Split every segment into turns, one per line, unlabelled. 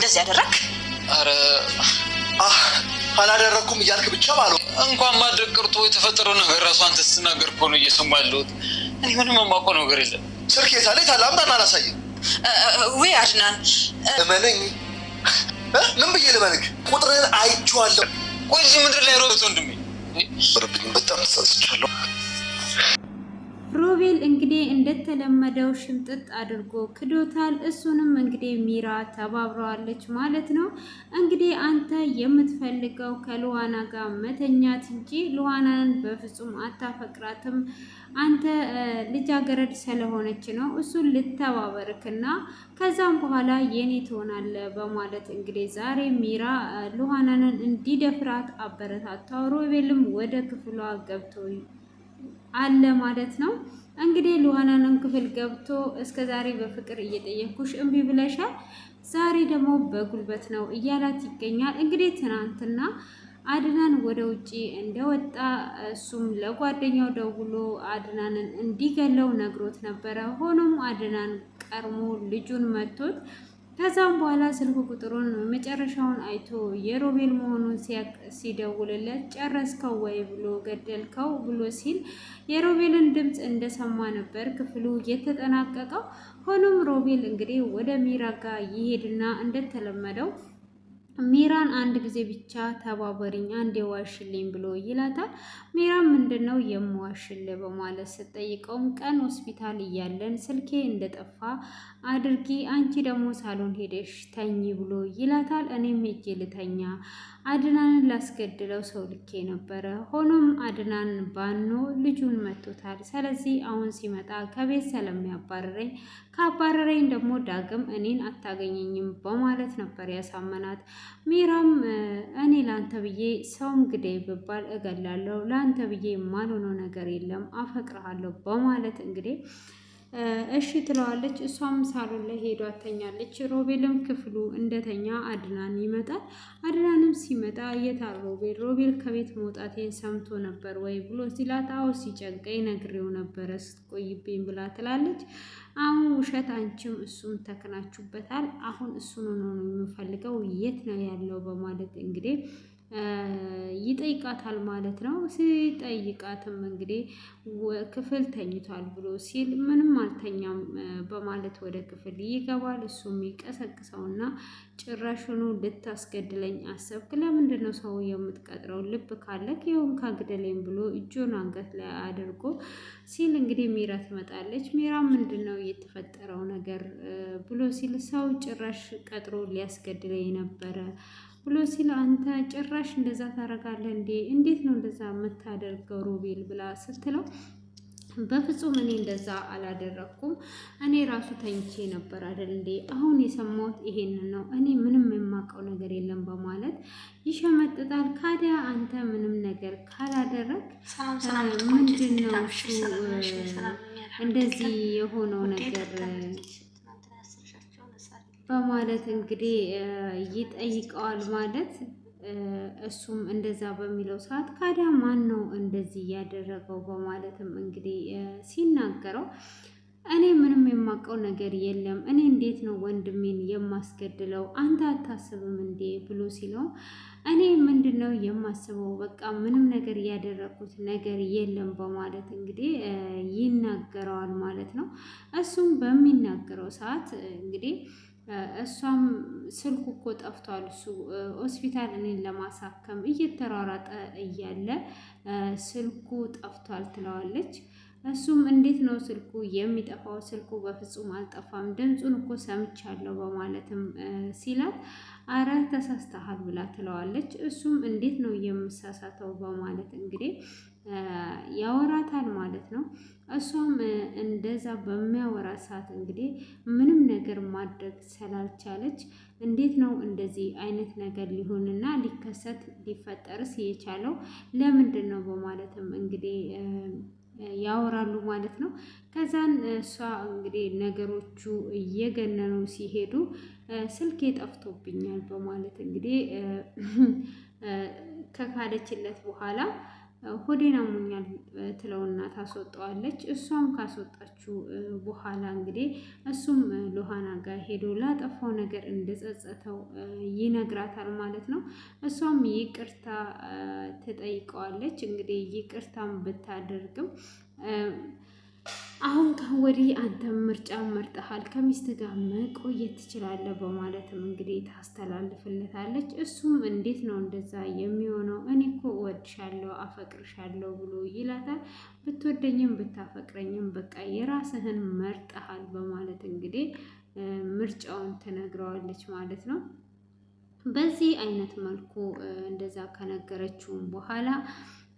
እንደዚህ ያደረክ?
አረ
አላደረኩም እያልክ ብቻ ባለው
እንኳን ማድረግ ቀርቶ የተፈጠረው ነገር ራሱ አንተ ስትናገር እኮ ነው እየሰማሁ ያለሁት። እኔ ምንም የማውቀው ነገር የለም።
ስልክ የታለ? ታላምጣና አላሳየም።
ወይ አድናን
እመነኝ። ምን ብዬ ልመንክ? ቁጥርህን አይቼዋለሁ።
ቆይ እዚህ ምድር ላይ ሮቤል ወንድሜ
በጣም ተሳስቻለሁ።
ሮቤል እንግዲህ እንደተለመደው ሽምጥጥ አድርጎ ክዶታል። እሱንም እንግዲህ ሚራ ተባብረዋለች ማለት ነው። እንግዲህ አንተ የምትፈልገው ከሉዋና ጋር መተኛት እንጂ ሉዋናን በፍጹም አታፈቅራትም። አንተ ልጃገረድ ስለሆነች ነው እሱን ልተባበርክና ከዛም በኋላ የኔ ትሆናለህ በማለት እንግዲህ ዛሬ ሚራ ሉዋናንን እንዲደፍራት አበረታታው። ሮቤልም ወደ ክፍሏ ገብቶ አለ ማለት ነው። እንግዲህ ሉዋናንን ክፍል ገብቶ እስከ ዛሬ በፍቅር እየጠየኩሽ እምቢ ብለሻል፣ ዛሬ ደግሞ በጉልበት ነው እያላት ይገኛል። እንግዲህ ትናንትና አድናን ወደ ውጪ እንደወጣ እሱም ለጓደኛው ደውሎ አድናንን እንዲገለው ነግሮት ነበረ። ሆኖም አድናን ቀርሞ ልጁን መቶት ከዛም በኋላ ስልክ ቁጥሩን መጨረሻውን አይቶ የሮቤል መሆኑን ሲደውልለት ጨረስከው ወይ ብሎ ገደልከው ብሎ ሲል የሮቤልን ድምፅ እንደሰማ ነበር ክፍሉ የተጠናቀቀው። ሆኖም ሮቤል እንግዲህ ወደ ሚራ ጋር ይሄድና እንደተለመደው ሚራን አንድ ጊዜ ብቻ ተባበሪኝ አንዴ ዋሽልኝ ብሎ ይላታል። ሚራን ምንድነው የምዋሽልህ በማለት ስትጠይቀውም ቀን ሆስፒታል እያለን ስልኬ እንደጠፋ አድርጊ፣ አንቺ ደግሞ ሳሎን ሄደሽ ተኝ ብሎ ይላታል። እኔም ሄጄ ልተኛ አድናንን ላስገድለው ሰው ልኬ ነበረ። ሆኖም አድናን ባኖ ልጁን መቶታል። ስለዚህ አሁን ሲመጣ ከቤት ስለሚያባረረኝ ካባረረኝ ደግሞ ዳግም እኔን አታገኘኝም በማለት ነበር ያሳመናት። ሚራም እኔ ላንተ ብዬ ሰውም ግደይ ብባል እገላለሁ፣ ላንተ ብዬ የማልሆነው ነገር የለም፣ አፈቅርሃለሁ በማለት እንግዲህ እሺ ትለዋለች። እሷም ሳሎን ላይ ሄዷ ተኛለች። ሮቤልም ክፍሉ እንደተኛ አድናን ይመጣል። አድናንም ሲመጣ የታል ሮቤል? ሮቤል ከቤት መውጣቴን ሰምቶ ነበር ወይ ብሎ ሲላት፣ አዎ ሲጨንቀኝ ነግሬው ነበረ ስትቆይብኝ ብላ ትላለች። አሁን ውሸት አንቺም እሱም ተክናችሁበታል። አሁን እሱን ነው የምፈልገው፣ የት ነው ያለው በማለት እንግዲህ ይጠይቃታል ማለት ነው። ሲጠይቃትም እንግዲህ ክፍል ተኝቷል ብሎ ሲል ምንም አልተኛም በማለት ወደ ክፍል ይገባል። እሱም ይቀሰቅሰውና ጭራሽኑ ልታስገድለኝ አሰብክ? ለምንድን ነው ሰው የምትቀጥረው? ልብ ካለክ ይሁን ካግደለኝ ብሎ እጁን አንገት ላይ አድርጎ ሲል እንግዲህ ሚራ ትመጣለች። ሚራ ምንድን ነው የተፈጠረው ነገር ብሎ ሲል ሰው ጭራሽ ቀጥሮ ሊያስገድለኝ ነበረ ብሎ ሲል አንተ ጭራሽ እንደዛ ታደርጋለህ እንዴ? እንዴት ነው እንደዛ የምታደርገው ሮቤል ብላ ስትለው በፍጹም እኔ እንደዛ አላደረኩም፣ እኔ ራሱ ተኝቼ ነበር አይደል እንዴ? አሁን የሰማሁት ይሄንን ነው፣ እኔ ምንም የማውቀው ነገር የለም በማለት ይሸመጥጣል። ካዲያ አንተ ምንም ነገር ካላደረግ ምንድን ነው እንደዚህ የሆነው ነገር በማለት እንግዲህ ይጠይቀዋል ማለት እሱም እንደዛ በሚለው ሰዓት ካዲያ ማን ነው እንደዚህ ያደረገው በማለትም እንግዲህ ሲናገረው እኔ ምንም የማውቀው ነገር የለም፣ እኔ እንዴት ነው ወንድሜን የማስገድለው? አንተ አታስብም እንዴ ብሎ ሲለው እኔ ምንድን ነው የማስበው? በቃ ምንም ነገር ያደረኩት ነገር የለም በማለት እንግዲህ ይናገረዋል ማለት ነው። እሱም በሚናገረው ሰዓት እንግዲህ እሷም ስልኩ እኮ ጠፍቷል፣ እሱ ሆስፒታል እኔን ለማሳከም እየተሯሯጠ እያለ ስልኩ ጠፍቷል ትለዋለች። እሱም እንዴት ነው ስልኩ የሚጠፋው? ስልኩ በፍጹም አልጠፋም፣ ድምፁን እኮ ሰምቻለሁ በማለትም ሲላት አረ ተሳስተሃል ብላ ትለዋለች። እሱም እንዴት ነው የምሳሳተው በማለት እንግዲህ ያወራታል ማለት ነው። እሷም እንደዛ በሚያወራ ሰዓት እንግዲህ ምንም ነገር ማድረግ ስላልቻለች እንዴት ነው እንደዚህ አይነት ነገር ሊሆንና ሊከሰት ሊፈጠርስ የቻለው ለምንድን ነው በማለትም እንግዲህ ያወራሉ ማለት ነው። ከዛን እሷ እንግዲህ ነገሮቹ እየገነኑ ሲሄዱ ስልኬ ጠፍቶብኛል በማለት እንግዲህ ከካደችለት በኋላ ሆዴን አሞኛል ትለውና ታስወጣዋለች። እሷም ካስወጣችው በኋላ እንግዲህ እሱም ሉሃና ጋር ሄዶ ላጠፋው ነገር እንደጸጸተው ይነግራታል ማለት ነው። እሷም ይቅርታ ትጠይቀዋለች። እንግዲህ ይቅርታም ብታደርግም አሁን ወዲህ አንተ ምርጫ መርጠሃል፣ ከሚስት ጋር መቆየት ትችላለህ በማለትም እንግዲህ ታስተላልፍለታለች። እሱም እንዴት ነው እንደዛ የሚሆነው? እኔ እኮ እወድሻለሁ አፈቅርሻለሁ ብሎ ይላታል። ብትወደኝም ብታፈቅረኝም በቃ የራስህን መርጠሃል በማለት እንግዲህ ምርጫውን ትነግረዋለች ማለት ነው። በዚህ አይነት መልኩ እንደዛ ከነገረችውም በኋላ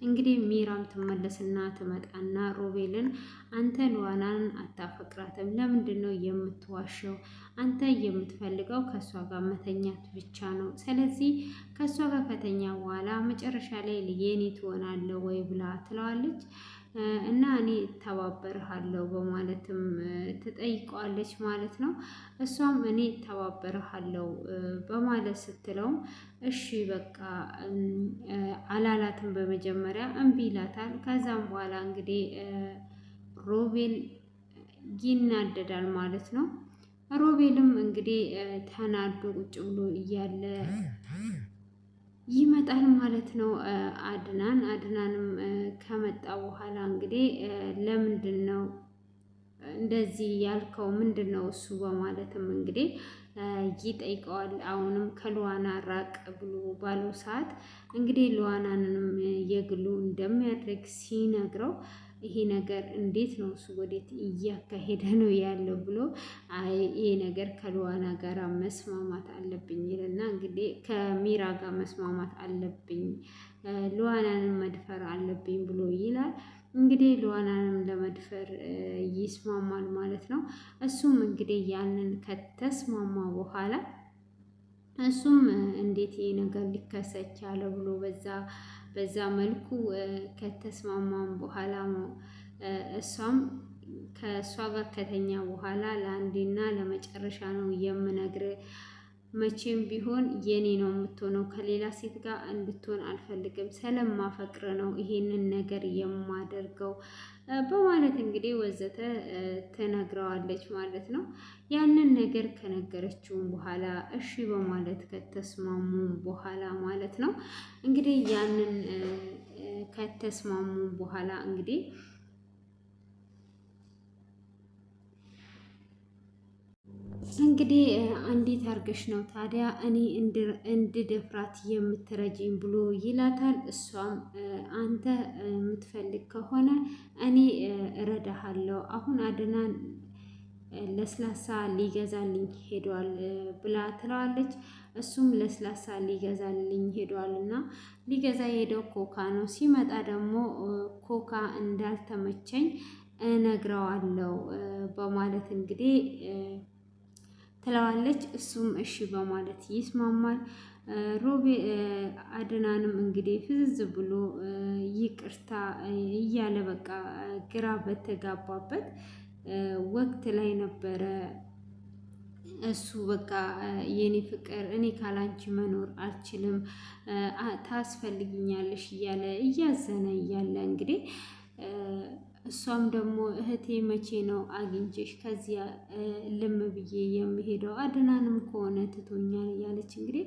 እንግዲህ ሚራም ትመለስና ትመጣና ሮቤልን አንተ ሉዋናን አታፈቅራትም፣ ለምንድን ነው የምትዋሸው? አንተ የምትፈልገው ከእሷ ጋር መተኛት ብቻ ነው። ስለዚህ ከእሷ ጋር ከተኛ በኋላ መጨረሻ ላይ የኔ ትሆናለህ ወይ ብላ ትለዋለች። እና እኔ እተባበርሃለሁ በማለትም ትጠይቀዋለች ማለት ነው። እሷም እኔ እተባበርሃለሁ በማለት ስትለውም እሺ በቃ አላላትም። በመጀመሪያ እምቢ ይላታል። ከዛም በኋላ እንግዲህ ሮቤል ይናደዳል ማለት ነው። ሮቤልም እንግዲህ ተናዶ ቁጭ ብሎ እያለ ይመጣል ማለት ነው። አድናንም ከመጣ በኋላ እንግዲህ ለምንድን ነው እንደዚህ ያልከው? ምንድን ነው እሱ በማለትም እንግዲህ ይጠይቀዋል። አሁንም ከሉዋና ራቅ ብሎ ባለው ሰዓት እንግዲህ ሉዋናንም የግሉ እንደሚያደርግ ሲነግረው ይሄ ነገር እንዴት ነው እሱ ወዴት እያካሄደ ነው ያለው ብሎ አይ ይሄ ነገር ከሉዋና ጋር መስማማት አለብኝ ይልና እንግዲህ ከሚራ ጋር መስማማት አለብኝ፣ ሉዋናንም መድፈር አለብኝ ብሎ ይላል። እንግዲህ ሉዋናንም ለመድፈር ይስማማል ማለት ነው። እሱም እንግዲህ ያንን ከተስማማ በኋላ እሱም እንዴት ይሄ ነገር ሊከሰት ቻለ ብሎ በዛ መልኩ ከተስማማም በኋላ እሷም ከእሷ ጋር ከተኛ በኋላ ለአንዴና ለመጨረሻ ነው የምነግር፣ መቼም ቢሆን የኔ ነው የምትሆነው፣ ከሌላ ሴት ጋር እንድትሆን አልፈልግም፣ ስለማፈቅር ነው ይሄንን ነገር የማደርገው በማለት እንግዲህ ወዘተ ትነግረዋለች ማለት ነው። ያንን ነገር ከነገረችውም በኋላ እሺ በማለት ከተስማሙ በኋላ ማለት ነው እንግዲህ ያንን ከተስማሙ በኋላ እንግዲህ እንዴት አድርገሽ ነው ታዲያ እኔ እንድደፍራት የምትረጂኝ ብሎ ይላታል። እሷም አንተ የምትፈልግ ከሆነ እኔ እረዳሃለሁ፣ አሁን አድናን ለስላሳ ሊገዛልኝ ሄዷል ብላ ትለዋለች። እሱም ለስላሳ ሊገዛልኝ ሄዷል እና ሊገዛ ሄደው ኮካ ነው፣ ሲመጣ ደግሞ ኮካ እንዳልተመቸኝ እነግረዋለሁ በማለት እንግዲህ ትለዋለች። እሱም እሺ በማለት ይስማማል። አድናንም እንግዲህ ፍዝዝ ብሎ ይቅርታ እያለ በቃ ግራ በተጋባበት ወቅት ላይ ነበረ። እሱ በቃ የኔ ፍቅር እኔ ካላንቺ መኖር አልችልም፣ ታስፈልግኛለሽ እያለ እያዘነ እያለ እንግዲህ እሷም ደግሞ እህቴ መቼ ነው አግኝቼሽ ከዚያ ልም ብዬ የሚሄደው? አድናንም ከሆነ ትቶኛል እያለች እንግዲህ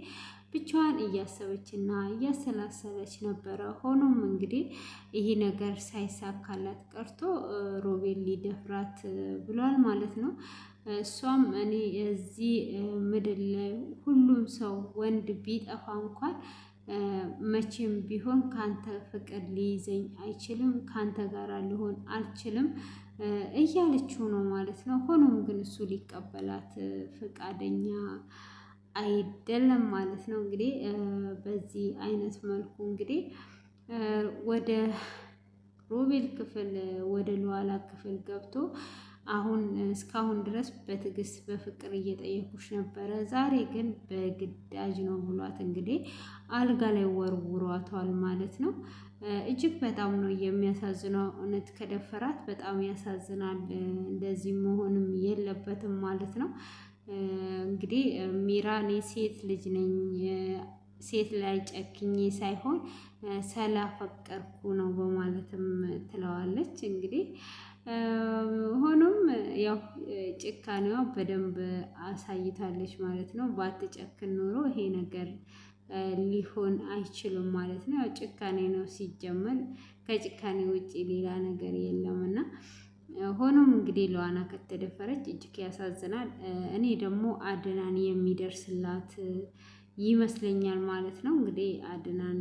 ብቻዋን እያሰበችና እያሰላሰለች ነበረ። ሆኖም እንግዲህ ይሄ ነገር ሳይሳካላት ቀርቶ ሮቤል ሊደፍራት ብሏል ማለት ነው። እሷም እኔ እዚህ ምድር ላይ ሁሉም ሰው ወንድ ቢጠፋ እንኳን መቼም ቢሆን ካንተ ፍቅር ሊይዘኝ አይችልም፣ ካንተ ጋር ሊሆን አልችልም እያለችው ነው ማለት ነው። ሆኖም ግን እሱ ሊቀበላት ፈቃደኛ አይደለም ማለት ነው። እንግዲህ በዚህ አይነት መልኩ እንግዲህ ወደ ሮቤል ክፍል ወደ ሉዋላ ክፍል ገብቶ አሁን እስካሁን ድረስ በትዕግስት በፍቅር እየጠየኩሽ ነበረ፣ ዛሬ ግን በግዳጅ ነው ብሏት እንግዲህ አልጋ ላይ ወርውሯታል ማለት ነው። እጅግ በጣም ነው የሚያሳዝነው። እውነት ከደፈራት በጣም ያሳዝናል። እንደዚህ መሆንም የለበትም ማለት ነው። እንግዲህ ሚራ እኔ ሴት ልጅ ነኝ ሴት ላይ ጨክኜ ሳይሆን ስላፈቀርኩ ነው በማለትም ትለዋለች። እንግዲህ ሆኖም ያው ጭካኔዋ በደንብ አሳይታለች ማለት ነው። ባትጨክን ኖሮ ይሄ ነገር ሊሆን አይችልም ማለት ነው። ያው ጭካኔ ነው ሲጀመር፣ ከጭካኔ ውጪ ሌላ ነገር የለም እና ሆኖም እንግዲህ ለዋና ከተደፈረች እጅግ ያሳዝናል። እኔ ደግሞ አድናን የሚደርስላት ይመስለኛል ማለት ነው። እንግዲህ አድናን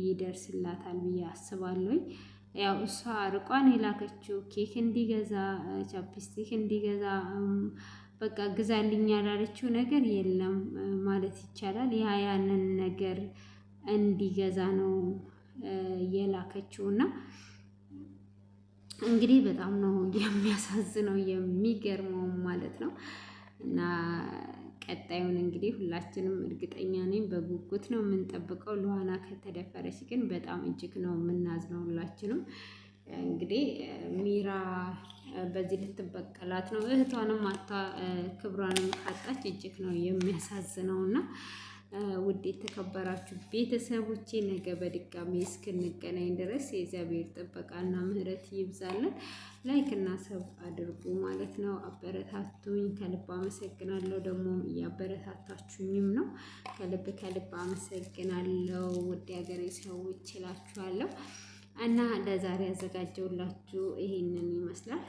ይደርስላታል ብዬ አስባለሁ። ያው እሷ ርቋን የላከችው ኬክ እንዲገዛ፣ ቻፕስቲክ እንዲገዛ፣ በቃ ግዛልኝ ያላለችው ነገር የለም ማለት ይቻላል። ያንን ነገር እንዲገዛ ነው የላከችው እና እንግዲህ በጣም ነው የሚያሳዝነው የሚገርመው ማለት ነው። እና ቀጣዩን እንግዲህ ሁላችንም እርግጠኛ ነኝ በጉጉት ነው የምንጠብቀው። ለዋና ከተደፈረች ግን በጣም እጅግ ነው የምናዝነው ሁላችንም። እንግዲህ ሚራ በዚህ ልትበቀላት ነው። እህቷንም አታ ክብሯንም ካጣች እጅግ ነው የሚያሳዝነው እና ውድ የተከበራችሁ ቤተሰቦቼ ነገ በድጋሚ እስክንገናኝ ድረስ የእግዚአብሔር ጥበቃና ምሕረት ይብዛልን። ላይክ እና ሰብ አድርጉ ማለት ነው። አበረታቱኝ፣ ከልብ አመሰግናለሁ። ደግሞ እያበረታታችሁኝም ነው። ከልብ አመሰግናለሁ። ውድ ሀገሬ ሰዎች እላችኋለሁ እና ለዛሬ ያዘጋጀውላችሁ ይሄንን ይመስላል።